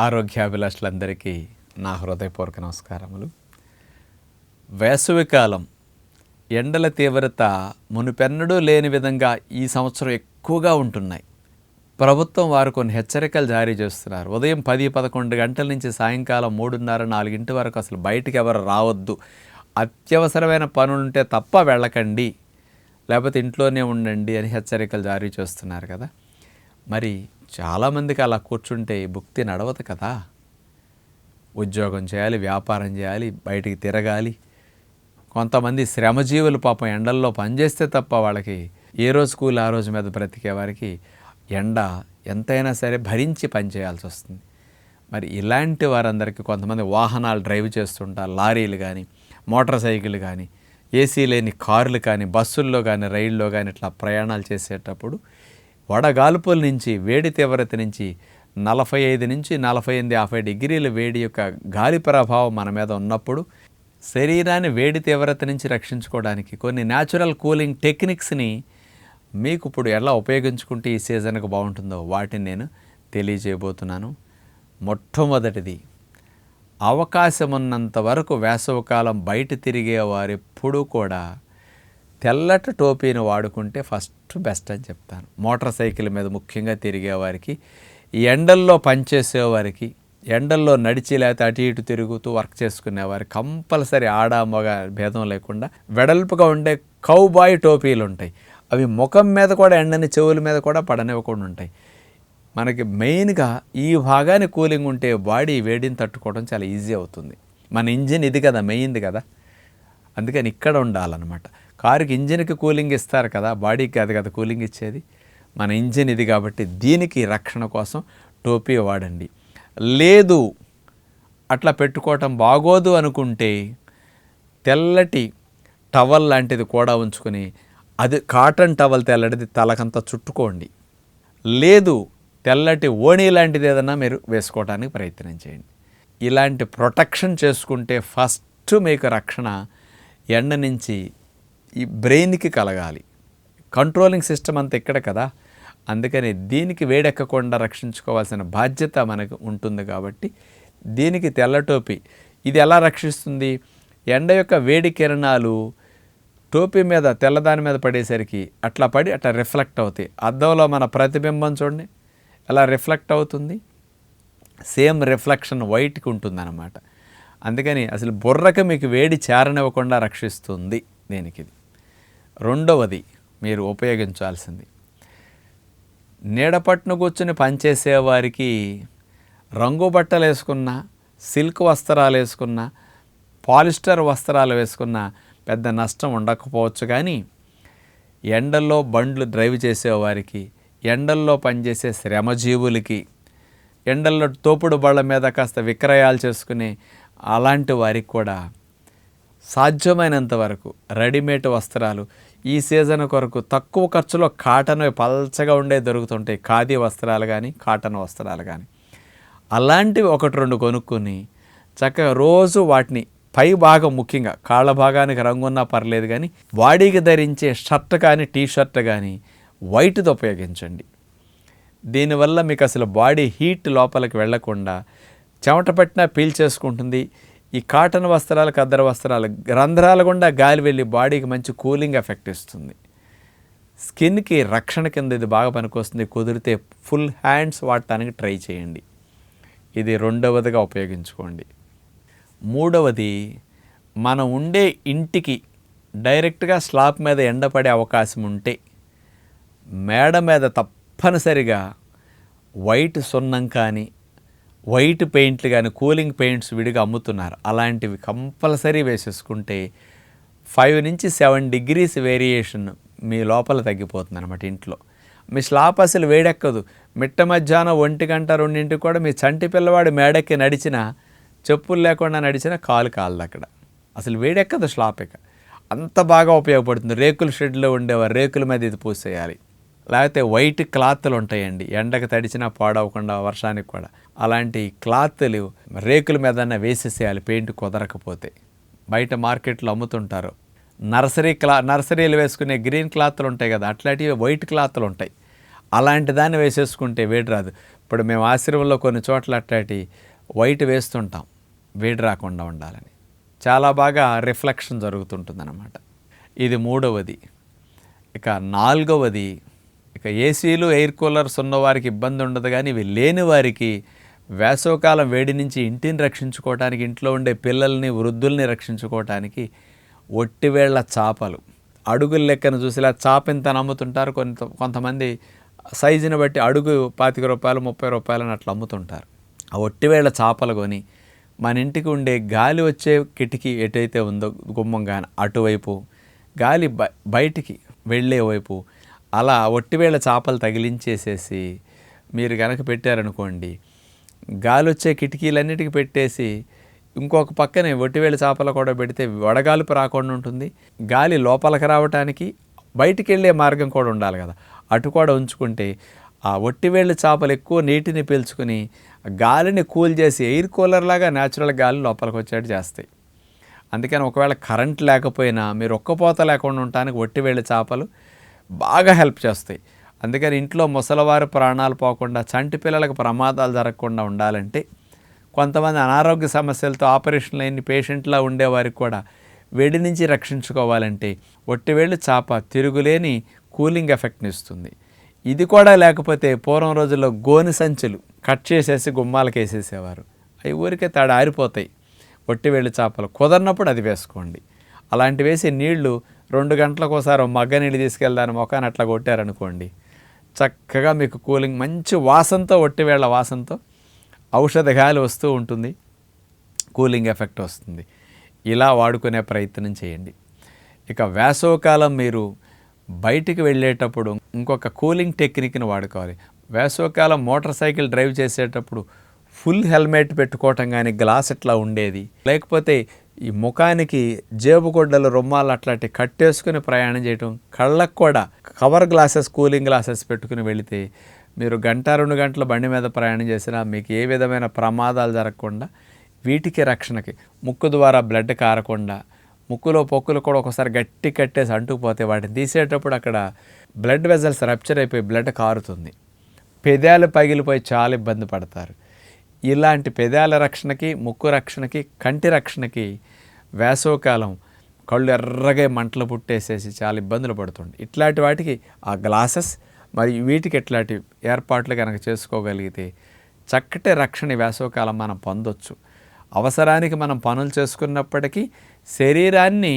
ఆరోగ్యాభిలాషులందరికీ నా హృదయపూర్వక నమస్కారములు. వేసవికాలం ఎండల తీవ్రత మునుపెన్నడూ లేని విధంగా ఈ సంవత్సరం ఎక్కువగా ఉంటున్నాయి. ప్రభుత్వం వారు కొన్ని హెచ్చరికలు జారీ చేస్తున్నారు. ఉదయం 10-11 గంటల నుంచి సాయంకాలం 3:30-4 వరకు అసలు బయటికి ఎవరు రావద్దు, అత్యవసరమైన పనులుంటే తప్ప వెళ్ళకండి, లేకపోతే ఇంట్లోనే ఉండండి అని హెచ్చరికలు జారీ చేస్తున్నారు కదా. మరి చాలామందికి అలా కూర్చుంటే భుక్తి నడవదు కదా. ఉద్యోగం చేయాలి, వ్యాపారం చేయాలి, బయటికి తిరగాలి. కొంతమంది శ్రమజీవులు పాపం ఎండల్లో పనిచేస్తే తప్ప వాళ్ళకి ఏ రోజు కూలి ఆ రోజు మీద బ్రతికే వారికి ఎండ ఎంతైనా సరే భరించి పనిచేయాల్సి వస్తుంది. మరి ఇలాంటి వారందరికీ కొంతమంది వాహనాలు డ్రైవ్ చేస్తుంటారు, లారీలు కానీ మోటార్ సైకిల్ కానీ ఏసీ లేని కార్లు కానీ బస్సుల్లో కానీ రైల్లో కానీ ఇట్లా ప్రయాణాలు చేసేటప్పుడు వడగాల్పుల నుంచి వేడి తీవ్రత నుంచి 45 నుంచి 48-50 డిగ్రీల వేడి యొక్క గాలి ప్రభావం మన మీద ఉన్నప్పుడు శరీరాన్ని వేడి తీవ్రత నుంచి రక్షించుకోవడానికి కొన్ని న్యాచురల్ కూలింగ్ టెక్నిక్స్ని మీకు ఇప్పుడు ఎలా ఉపయోగించుకుంటే ఈ సీజన్కి బాగుంటుందో వాటిని నేను తెలియజేయబోతున్నాను. మొట్టమొదటిది, అవకాశం ఉన్నంత వరకు వేసవికాలం బయట తిరిగే వారెప్పుడూ కూడా తెల్లటి టోపీని వాడుకుంటే ఫస్ట్ బెస్ట్ అని చెప్తాను. మోటార్ సైకిల్ మీద ముఖ్యంగా తిరిగేవారికి, ఎండల్లో పనిచేసేవారికి, ఎండల్లో నడిచి లేకపోతే అటు ఇటు తిరుగుతూ వర్క్ చేసుకునేవారు కంపల్సరీ ఆడ మగ భేదం లేకుండా వెడల్పుగా ఉండే కౌబాయ్ టోపీలు ఉంటాయి. అవి ముఖం మీద కూడా ఎండని చెవుల మీద కూడా పడనివ్వకుండా ఉంటాయి. మనకి మెయిన్గా ఈ భాగాన్ని కూలింగ్ ఉంటే బాడీ వేడిని తట్టుకోవడం చాలా ఈజీ అవుతుంది. మన ఇంజిన్ ఇది కదా, మెయిన్ది కదా, అందుకని ఇక్కడ ఉండాలన్నమాట. కారుకి ఇంజిన్కి కూలింగ్ ఇస్తారు కదా, బాడీకి కాదు కదా కూలింగ్ ఇచ్చేది. మన ఇంజిన్ ఇది కాబట్టి దీనికి రక్షణ కోసం టోపీ వాడండి. లేదు అట్లా పెట్టుకోవటం బాగోదు అనుకుంటే తెల్లటి టవల్ లాంటిది కూడా ఉంచుకొని, అది కాటన్ టవల్ తెల్లటిది తలకంతా చుట్టుకోండి. లేదు తెల్లటి ఓణీ లాంటిది ఏదైనా మీరు వేసుకోవడానికి ప్రయత్నం చేయండి. ఇలాంటి ప్రొటెక్షన్ చేసుకుంటే ఫస్ట్ మీకు రక్షణ ఎండ నుంచి ఈ బ్రెయిన్కి కలగాలి. కంట్రోలింగ్ సిస్టమ్ అంతా ఇక్కడ కదా, అందుకని దీనికి వేడెక్కకుండా రక్షించుకోవాల్సిన బాధ్యత మనకు ఉంటుంది. కాబట్టి దీనికి తెల్లటోపీ ఇది ఎలా రక్షిస్తుంది? ఎండ యొక్క వేడి కిరణాలు టోపీ మీద తెల్లదాని మీద పడేసరికి అట్లా పడి అట్లా రిఫ్లెక్ట్ అవుతాయి. అద్దంలో మన ప్రతిబింబం చూడండి ఎలా రిఫ్లెక్ట్ అవుతుంది, సేమ్ రిఫ్లెక్షన్ వైట్కి ఉంటుందన్నమాట. అందుకని అసలు బుర్రకు మీకు వేడి చేరనివ్వకుండా రక్షిస్తుంది దీనికి. రెండవది మీరు ఉపయోగించాల్సింది, నీడపట్టును కూర్చుని పనిచేసేవారికి రంగు బట్టలు వేసుకున్న, సిల్క్ వస్త్రాలు వేసుకున్న, పాలిస్టర్ వస్త్రాలు వేసుకున్న పెద్ద నష్టం ఉండకపోవచ్చు. కానీ ఎండల్లో బండ్లు డ్రైవ్ చేసేవారికి, ఎండల్లో పనిచేసే శ్రమజీవులకి, ఎండల్లో తోపుడు బళ్ళ మీద కాస్త విక్రయాలు చేసుకునే అలాంటి వారికి కూడా సాధ్యమైనంత వరకు రెడీమేడ్ వస్త్రాలు ఈ సీజన్ కొరకు తక్కువ ఖర్చులో కాటన్ పల్చగా ఉండే దొరుకుతుంటాయి. ఖాదీ వస్త్రాలు కానీ కాటన్ వస్త్రాలు కానీ అలాంటివి 1-2 కొనుక్కొని చక్కగా రోజు వాటిని పై భాగం ముఖ్యంగా కాళ్ళ భాగానికి రంగున్నా పర్లేదు కానీ బాడీకి ధరించే షర్ట్ కానీ టీ షర్ట్ కానీ వైట్ది ఉపయోగించండి. దీనివల్ల మీకు అసలు బాడీ హీట్ లోపలికి వెళ్లకుండా చెమట పట్టినా పీల్చేసుకుంటుంది. ఈ కాటన్ వస్త్రాలు ఖద్దరు వస్త్రాలు రంధ్రాల గుండా గాలి వెళ్ళి బాడీకి మంచి కూలింగ్ ఎఫెక్ట్ ఇస్తుంది. స్కిన్కి రక్షణ కింద ఇది బాగా పనికొస్తుంది. కుదిరితే ఫుల్ హ్యాండ్స్ వాడటానికి ట్రై చేయండి. ఇది రెండవదిగా ఉపయోగించుకోండి. మూడవది, మనం ఉండే ఇంటికి డైరెక్ట్గా స్లాబ్ మీద ఎండపడే అవకాశం ఉంటే మేడ మీద తప్పనిసరిగా వైట్ సున్నం కానీ వైట్ పెయింట్లు కానీ కూలింగ్ పెయింట్స్ విడిగా అమ్ముతున్నారు. అలాంటివి కంపల్సరీ వేసేసుకుంటే 5-7 డిగ్రీస్ వేరియేషన్ మీ లోపల తగ్గిపోతుంది అన్నమాట. ఇంట్లో మీ స్లాబ్ అసలు వేడెక్కదు. మిట్ట మధ్యాహ్నం 1 గంట 2 కూడా మీ చంటి పిల్లవాడు మేడెక్కి నడిచినా, చెప్పులు లేకుండా నడిచినా కాలు కాలదు అక్కడ, అసలు వేడెక్కదు స్లాబ్. అంత బాగా ఉపయోగపడుతుంది. రేకుల షెడ్లో ఉండేవారు రేకుల మీద ఇది పూసేయాలి. లేకపోతే వైట్ క్లాత్లు ఉంటాయండి, ఎండకు తడిచినా పాడవకుండా వర్షానికి కూడా. అలాంటి క్లాత్లు రేకుల మీద వేసేసేయాలి పెయింట్ కుదరకపోతే. బయట మార్కెట్లో అమ్ముతుంటారు. నర్సరీలు వేసుకునే గ్రీన్ క్లాత్లు ఉంటాయి కదా, అట్లాంటివి వైట్ క్లాత్లు ఉంటాయి. అలాంటి దాన్ని వేసేసుకుంటే వేడి రాదు. ఇప్పుడు మేము ఆశ్రమంలో కొన్ని చోట్ల అట్టాటి వైట్ వేస్తుంటాం వేడి రాకుండా ఉండాలని. చాలా బాగా రిఫ్లెక్షన్ జరుగుతుంటుందన్నమాట. ఇది మూడవది. ఇక నాలుగవది, ఇక ఏసీలు ఎయిర్ కూలర్స్ ఉన్నవారికి ఇబ్బంది ఉండదు, కానీ ఇవి లేని వారికి వేసవకాలం వేడి నుంచి ఇంటిని రక్షించుకోవటానికి, ఇంట్లో ఉండే పిల్లల్ని వృద్ధుల్ని రక్షించుకోవటానికి ఒట్టివేళ్ల చాపలు అడుగుల లెక్కన చూసేలా చాప ఇంత నమ్ముతుంటారు. కొంతమంది సైజుని బట్టి అడుగు 25 రూపాయలు 30 రూపాయలని అట్లా అమ్ముతుంటారు. ఆ ఒట్టివేళ్ల చాపలు కొని మన ఇంటికి ఉండే గాలి వచ్చే కిటికీ ఎటైతే ఉందో గుమ్మం కానీ అటువైపు, గాలి బయటికి వెళ్ళే వైపు అలా ఒట్టివేళ్ల చాపలు తగిలించేసేసి మీరు కనుక పెట్టారనుకోండి, గాలి వచ్చే కిటికీలన్నిటికీ పెట్టేసి ఇంకొక పక్కనే ఒట్టివేళ్ల చేపలు కూడా పెడితే వడగాలుపు రాకుండా ఉంటుంది. గాలి లోపలికి రావటానికి బయటికి వెళ్ళే మార్గం కూడా ఉండాలి కదా, అటు కూడా ఉంచుకుంటే ఆ ఒట్టివేళ్ల చేపలు ఎక్కువ నీటిని పీల్చుకుని గాలిని కూల్ చేసి ఎయిర్ కూలర్ లాగా న్యాచురల్ గాలి లోపలికి వచ్చేట్టు చేస్తాయి. అందుకని ఒకవేళ కరెంట్ లేకపోయినా మీరు ఒక్కపోత లేకుండా ఉండటానికి ఒట్టివేళ్ల చేపలు బాగా హెల్ప్ చేస్తాయి. అందుకని ఇంట్లో ముసలివారి ప్రాణాలు పోకుండా, చంటి పిల్లలకు ప్రమాదాలు జరగకుండా ఉండాలంటే, కొంతమంది అనారోగ్య సమస్యలతో ఆపరేషన్ లేని పేషెంట్లా ఉండేవారికి కూడా వేడి నుంచి రక్షించుకోవాలంటే ఒట్టివేళ్ళు చేప తిరుగులేని కూలింగ్ ఎఫెక్ట్ని ఇస్తుంది. ఇది కూడా లేకపోతే పూర్వం రోజుల్లో గోని సంచులు కట్ చేసేసి గుమ్మాలకు వేసేసేవారు. అవి ఊరికే తడ ఆరిపోతాయి. ఒట్టివేళ్ళు చేపలు కుదరినప్పుడు అది వేసుకోండి. అలాంటి వేసి నీళ్లు 2 గంటలకు ఒకసారి మగ్గ నీళ్ళు తీసుకెళ్దాని మొఖాన్ని అట్లా కొట్టారనుకోండి, చక్కగా మీకు కూలింగ్ మంచి వాసనతో, ఒట్టివేళ్ల వాసనతో ఔషధ గాలి వస్తూ ఉంటుంది, కూలింగ్ ఎఫెక్ట్ వస్తుంది. ఇలా వాడుకునే ప్రయత్నం చేయండి. ఇక వేసవకాలం మీరు బయటికి వెళ్ళేటప్పుడు ఇంకొక కూలింగ్ టెక్నిక్ని వాడుకోవాలి. వేసవకాలం మోటార్ సైకిల్ డ్రైవ్ చేసేటప్పుడు ఫుల్ హెల్మెట్ పెట్టుకోవటం కానీ, గ్లాస్ ఇట్లా ఉండేది, లేకపోతే ఈ ముఖానికి జేబు గొడ్డలు రుమ్మాలు అట్లాంటి కట్టేసుకుని ప్రయాణం చేయటం, కళ్ళకు కూడా కవర్ గ్లాసెస్, కూలింగ్ గ్లాసెస్ పెట్టుకుని వెళితే మీరు 1-2 గంటల బండి మీద ప్రయాణం చేసినా మీకు ఏ విధమైన ప్రమాదాలు జరగకుండా, వీటికి రక్షణకి ముక్కు ద్వారా బ్లడ్ కారకుండా, ముక్కులో పొక్కులు కూడా ఒకసారి గట్టి కట్టేసి అంటుకుపోతే వాటిని తీసేటప్పుడు అక్కడ బ్లడ్ వెజల్స్ రప్చర్ అయిపోయి బ్లడ్ కారుతుంది. పెదాలు పగిలిపోయి చాలా ఇబ్బంది పడతారు. ఇలాంటి పెదాల రక్షణకి, ముక్కు రక్షణకి, కంటి రక్షణకి వేసవకాలం కళ్ళు ఎర్రగా మంటలు పుట్టేసేసి చాలా ఇబ్బందులు పడుతుంది. ఇట్లాంటి వాటికి ఆ గ్లాసెస్ మరియు వీటికి ఇట్లాంటి ఏర్పాట్లు కనుక చేసుకోగలిగితే చక్కటి రక్షణ వేసవకాలం మనం పొందొచ్చు. అవసరానికి మనం పనులు చేసుకున్నప్పటికీ శరీరాన్ని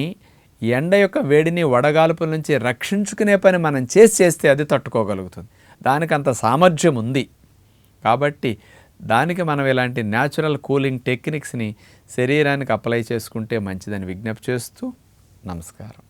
ఎండ యొక్క వేడిని, వడగాల్పుల నుంచి రక్షించుకునే పని మనం చేస్తే అది తట్టుకోగలుగుతుంది. దానికి అంత సామర్థ్యం ఉంది. కాబట్టి దానికి మనం ఇలాంటి న్యాచురల్ కూలింగ్ టెక్నిక్స్ని శరీరానికి అప్లై చేసుకుంటే మంచిదని విజ్ఞప్తి చేస్తూ నమస్కారం.